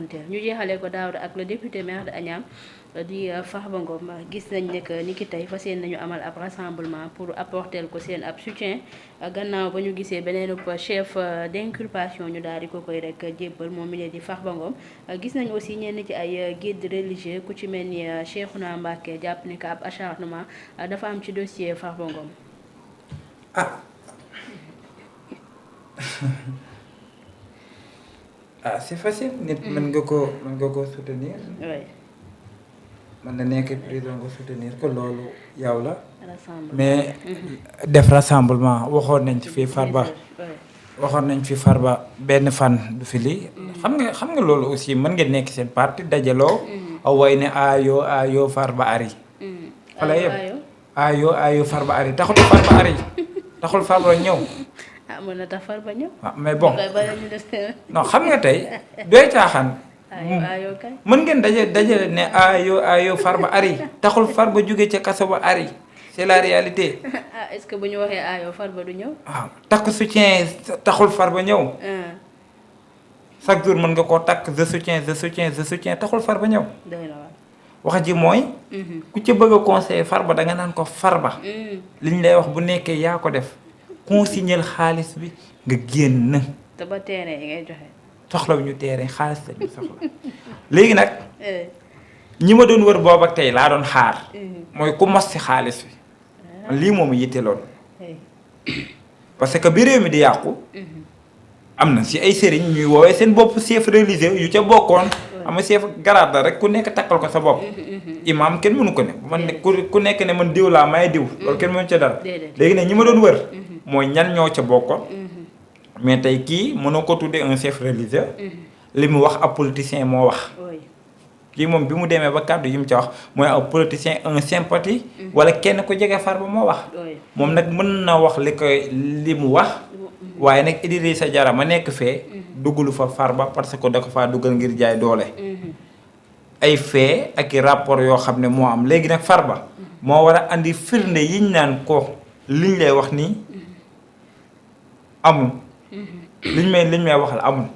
jonganteel ñu jeexalee ko Daouda ak le député maire de Agnam di Farba Ngom gis nañ ne que ni ki tey fas yéene nañu amal ab rassemblement pour apporter ko seen ab soutien gannaaw ba ñu gisee beneen chef d'inculpation ñu daal di ko koy rek jébbal moom mi ne di Farba Ngom gis nañ aussi ñenn ci ay guide religieux ku ci mel ni Cheikhouna Mbacké jàpp ne que ab acharnement dafa am ci dossier Farba Ngom. C'est facile nit mën nga ko soutenir. oui. mën na nekk prison nga soutenir ko loolu yow la. mais def rassemblement waxoon nañ ci fii Farba benn fan du fi lii. xam nga loolu aussi mën nga nekk seen parti dajaloo. way ne ayo Farba ari. wala yëpp ayo Farba ari taxul Farba ñëw. mën na tax Farba ñëw. mais bon non xam nga tey doy caaxaan. mën ngeen dajale ne ayo Farba ari taxul Farba jóge ca kaso ba ari c'est la réalité. est-ce que bu ñu waxee ayo Farba du ñëw. waaw takk soutien taxul Farba ñëw. chaque jour mën nga koo takk je soutiens taxul Farba ñëw. wax ji mooy. ku ci bëgg a conseiller Farba da nga naan ko Farba. li ñu lay wax bu nekkee yaa ko def consigner xaalis bi nga génn. te ba terrain yi ngay joxe. soxla wu ñu terrain xaalis la ñu soxla léegi nag ñi ma doon wër boobu ak tey laa doon xaar. mooy ku mos ci xaalis bi. lii moom yitteloon parce que bi réew mi di yàqu. am na ci ay sëriñ ñuy woowee seen bopp chef religieux yu ca bokkoon. ama chef garaat la rek ku nekk takkal ko sa bopp. imaam kenn mënu ko ne man ne ku nekk ne man diw laa may diw. loolu kenn mënu ca dara. léegi nag ñi ma doon wër. mooy ñan ñoo ca bokkoon. mais tey kii mënoo ko tuddee un chef religieux. li mu wax ab politicien moo wax. kii moom bi mu demee ba kàddu yi mu ca wax mooy ab politicien un sympathie. wala kenn ko jege Farba moo wax. moom nag mën na wax li mu wax. waaye nag Idrissa Diarra ma nekk fee. duggulu fa Farba parce que da ko faa duggal ngir jaay doole. ay fee ak i rapport yoo xam ne moo am léegi nag Farba. moo war a andi firnde yiñ naan ko liñ lay wax nii amul. liñ may waxal amul.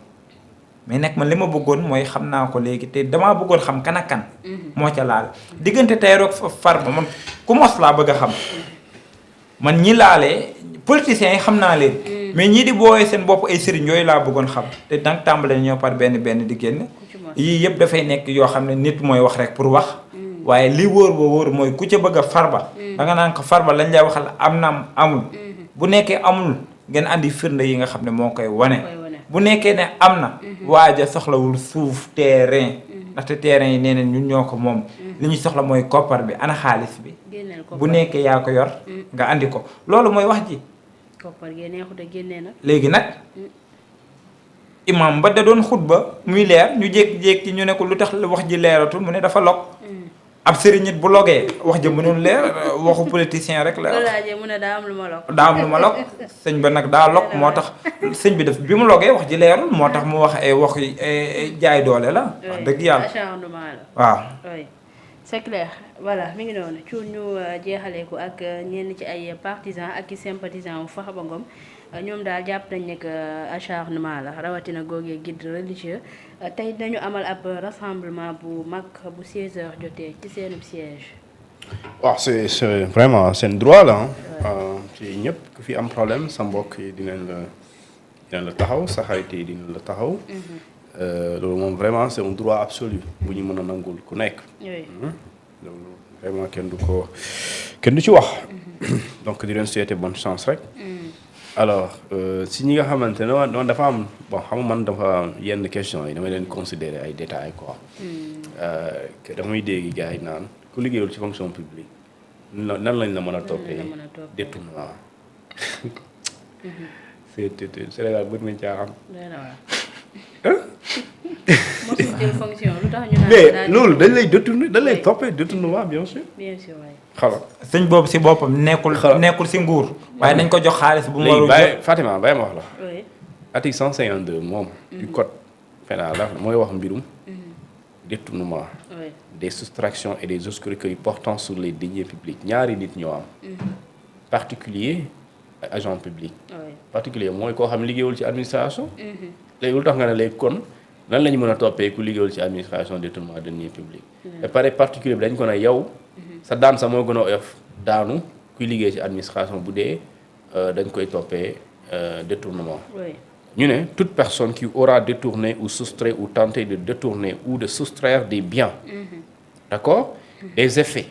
mais nag man li ma bëggoon mooy xam naa ko léegi te damaa bëggoon xam kan ak kan. moo ca laal diggante Tahirou ak Farba man ku mos laa bëgg a xam. man ñi laalee politiciens yi xam naa leen. mais ñii di booyee seen bopp ay sëriñ yooyu laa bëggoon xam te danga tàmbale ñoo par benn di génn. yii yëpp dafay nekk yoo xam ne nit mooy wax rek pour wax. waaye li wóor ba wóor mooy ku ca bëgg a Farba. danga naan ko Farba lañ lay waxal am na amul. bu nekkee amul ngeen andi firnde yi nga xam ne moo koy wane. bu nekkee ne am na. waaja soxlawul suuf terrain. ndaxte terrain yi nee nañ ñun ñoo ko moom. li ñu soxla mooy koppar bi ana xaalis bi. bu nekkee yaa ko yor. nga andi ko loolu mooy wax ji. koppar gi neexut a génnee nag. léegi nag imam ba da doon xutba muy leer ñu jékki-jékki ñu ne ko lu tax wax ji leeratul mu ne dafa log. ab sëriñ nit bu logee wax ji mënul leer waxu politicien rek la. mu ne daa am lu ma log. daa am lu ma log sëñ ba nag daa log moo tax sëñ bi def bi mu logee wax ji leerul moo tax mu wax ay wax jaay doole la. wax dëgg yàlla waaw. c'est clair voilà mi ngi noonu ci ñu jeexalee ko ak ñenn ci ay partisans ak i sympathisants wu Farba Ngom ñoom daal jàpp nañ ne que acharnement la rawatina googee guide religieux tey dañu amal ab rassemblement bu mag bu 16h jotee ci seenub siège. waaw c'est vraiment seen droit la ci ñëpp ku fi am problème sa mbokk yi dinañ la taxaw sa xarit yi dinañ la taxaw. loolu moom vraiment c'est un droit absolu bu ñu mën a nangul ku nekk. loolu vraiment kenn du ci wax. donc di leen souhaiter bonne chance rek. alors si ñi nga xamante ne noonu dafa am bon xam nga man dafa yenn question yi damay leen considérer ay détails quoi. damay dégg gars yi naan ku liggéeyul ci fonction publique nan lañ la mën a toppee détournement. Sénégal bëri nañ caa xam. mosul jël fonction lu tax ñu naan mais loolu dañ lay détourner dañ lay toppee détournement bien sûr. bien sûr waay. xala sëñ boobu si boppam nekkul si nguur. waaye nañ ko jox xaalis bu mu warul jël Fatima bàyyi ma wax la. oui. article 152 moom. du code pénal la mooy wax mbirum. détournement. des soustractions et des escroqueries portant sur les deniers publics ñaari nit ñoo am. particulier ak agent public. particulier mooy koo xam liggéeyul ci administration. léegi lu tax nga ne léegi kon nan la ñu mën a toppee ku liggéeyul ci administration détournement de deniers publics. et pare particulier bi dañ ko ne yow. sa daan sa moo gën a oyof daanu kuy liggéey ci administration bu dee dañ koy toppee détournement. ñu ne toute personne qui aura détourné ou soustrait ou tenté de détourner ou de soustraire des biens. D'accord? Des effets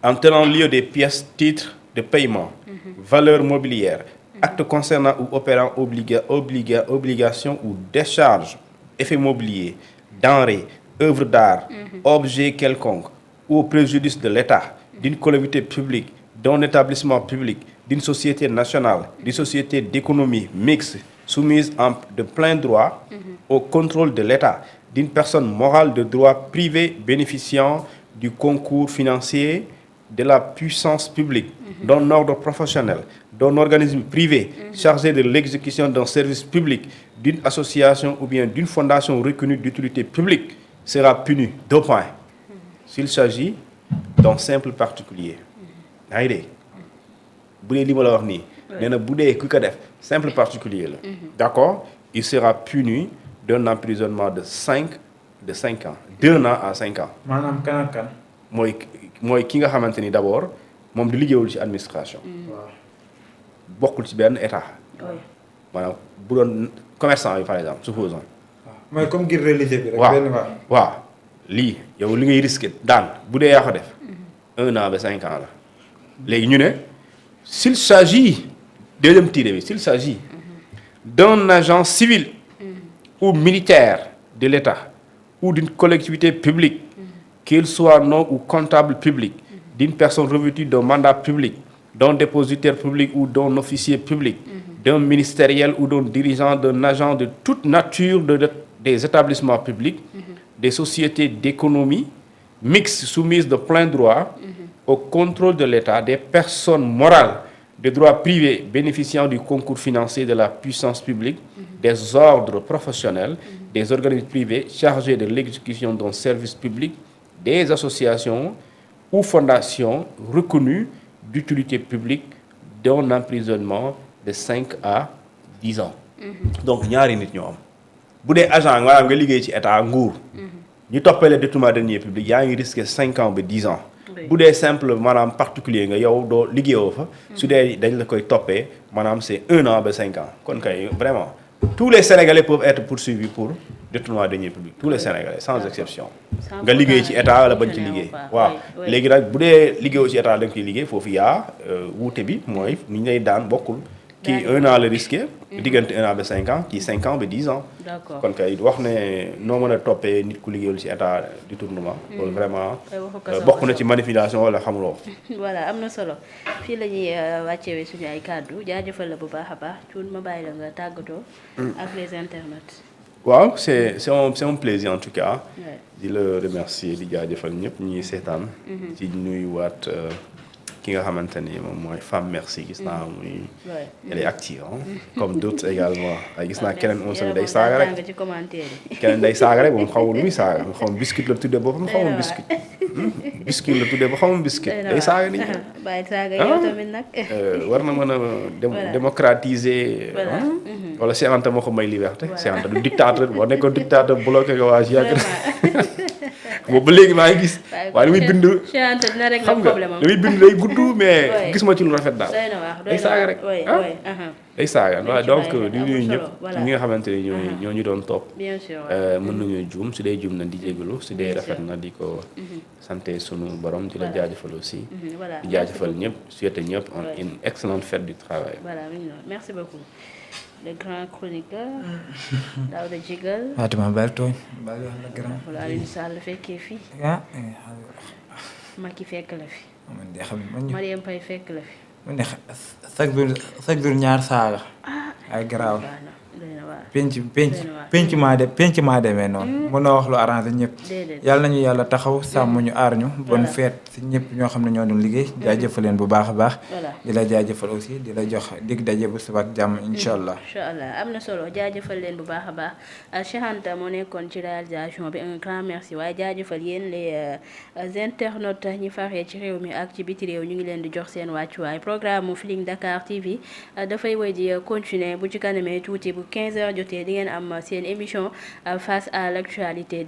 en tenant lieu des pièces titres de paiement, valeurs mobilières, actes concernant ou opérant obligation ou décharge, effets mobiliers, denrées, œuvres d'art, objets quelconques ou au préjudice de l'État, d'une collectivité publique, d'un établissement public, d'une société nationale, d'une société d'économie mixte soumise de plein droit au contrôle de l'État, d'une personne morale de droit privé bénéficiant du concours financier de la puissance publique, d'un ordre professionnel, d'un organisme privé chargé de l'exécution d'un service public, d'une association ou bien d'une fondation reconnue d'utilité publique, sera puni 2 points. S'il s'agit d'un simple particulier. yaa ngi dégg bu dee li ma la wax nii. nee na bu dee ku ko def simple particulier la. d'accord il sera puni d'un emprisonnement de 5 ans 2 ans à 5 ans. maanaam kan ak kan. mooy ki nga xamante ni d'abord moom di liggéeyul ci administration. bokkul ci benn état. maanaam bu doon commerçant yi par exemple supposons. mooy comme guide religieux bi rek. benn waaw lii yow li ngay risqué daan bu dee yaa ko def 1 an ba 5 ans la. léegi ñu ne s'il s'agit deuxième tiré bi s'il s'agit d'un agent civil ou militaire de l'État ou d'une collectivité publique, qu'il soit non ou comptable public, d'une personne revêtue d'un mandat public, d'un dépositaire public ou d'un officier public, d'un ministériel ou d'un dirigeant, d'un agent de toute nature des établissements publics, des sociétés d'économie mixtes soumises de plein droit au contrôle de l'État, des personnes morales de droit privé bénéficiant du concours financier de la puissance publique, des ordres professionnels, des organismes privés chargés de l'exécution d'un service public, des associations ou fondations reconnues d'utilité publique d'un emprisonnement de 5 à 10 ans. Donc ñaari nit ñoo am bu dee agent maanaam nga liggéey ci état nguur ñu toppee le détournement de deniers publics yaa ngi risqué 5 ans ba 10 ans. bu dee simple maanaam particulier nga yow doo liggéeyoo fa. su dee dañ la koy toppee maanaam c'est 1 an ba 5 ans kon kay vraiment tous les Sénégalais peuvent être poursuivis pour détournement de deniers publics tous les Sénégalais sans exception. nga liggéey ci état wala bañ ci liggéey. waaw léegi nag bu dee liggéeyoo ci état da nga koy liggéey foofu yaa wuute bi mooy ni ñu lay daan bokkul. kii 1 an la risqué. diggante 1 an ba 5 ans kii 5 ans ba 10 ans. d'accord kon kay wax ne noo mën a toppee nit ku liggéeyul ci état détournement. loolu vraiment bokk na ci manipulation wala xamuloo. voilà am na solo fii la ñuy wàcceewee suñu ay kàddu jaajëfal la bu baax a baax Thioune ma bàyyi la nga tàggatoo. ak les internautes. waaw c'est un plaisir en tout cas. di la remercier di jaajëfal ñëpp ñuy seetaan. ci nuyuwaat. ki nga xamante ni moom mooy femme merci gis naa muy. elle est active comme d'autres également. gis naa keneen moom tamit day saaga rek keneen day saaga rek moom xamul lu muy saaga moom xamul biscuit la tuddee boppam xamul biscuit. biscuit la tuddee ba xamul biscuit day saaga nit ñi. bàyyi saaga yow tamit nag. war na mën a démocratiser. wala Cheikh Anta moo ko may liberté. Cheikh Anta du dictateur boo nekkoon dictateur bloqué nga waa yàgg. boobu ba léegi maa ngi gis. waaye li muy bind. xam nga li muy bind day gudd mais gis ma ci lu rafet daal. day saaga rek day saaga waaw donc di nuyu ñëpp ñi nga xamante ni ñoo ñu doon topp. mën nañu juum su dee juum na di jégalu su dee rafet na di ko santé sunu borom di la jaajëfal aussi. di jaajëfal ñëpp souhaiter ñëpp une excellente fête du travail. voilà merci beaucoup. le grand chroniqueur. Daouda Djigal. Fatima Bertoñ. Bali wax la grand. wala Alioune Sall fekkee fii. ah. Macky fekk la fi. man de xam nga Marième Faye fekk la fi. man de chaque jour ñaar saaga. ay garaaw. penc maa demee noonu. mënoo wax lu arrangé ñëpp. yàlla nañu yàlla taxaw sàmm ñu aar ñu. bonne fête si ñëpp ñoo xam ne ñoo doon liggéey. jaajëfal leen bu baax a baax. di la jaajëfal aussi di la jox dig daje bu suba ak jàmm incha allah. incha allah am na solo jaajëfal leen bu baax a baax Cheikh Anta moo nekkoon ci réalisation bi un grand merci waaye jaajëfal yéen les internautes ñi faree ci réew mi ak ci biti réew ñu ngi leen di jox seen wàccuwaay programme mu Feeling Dakar TV dafay wéy di continuer bu ci kanamee tuuti bu 15h jotee di ngeen am seen émission face à l'actualité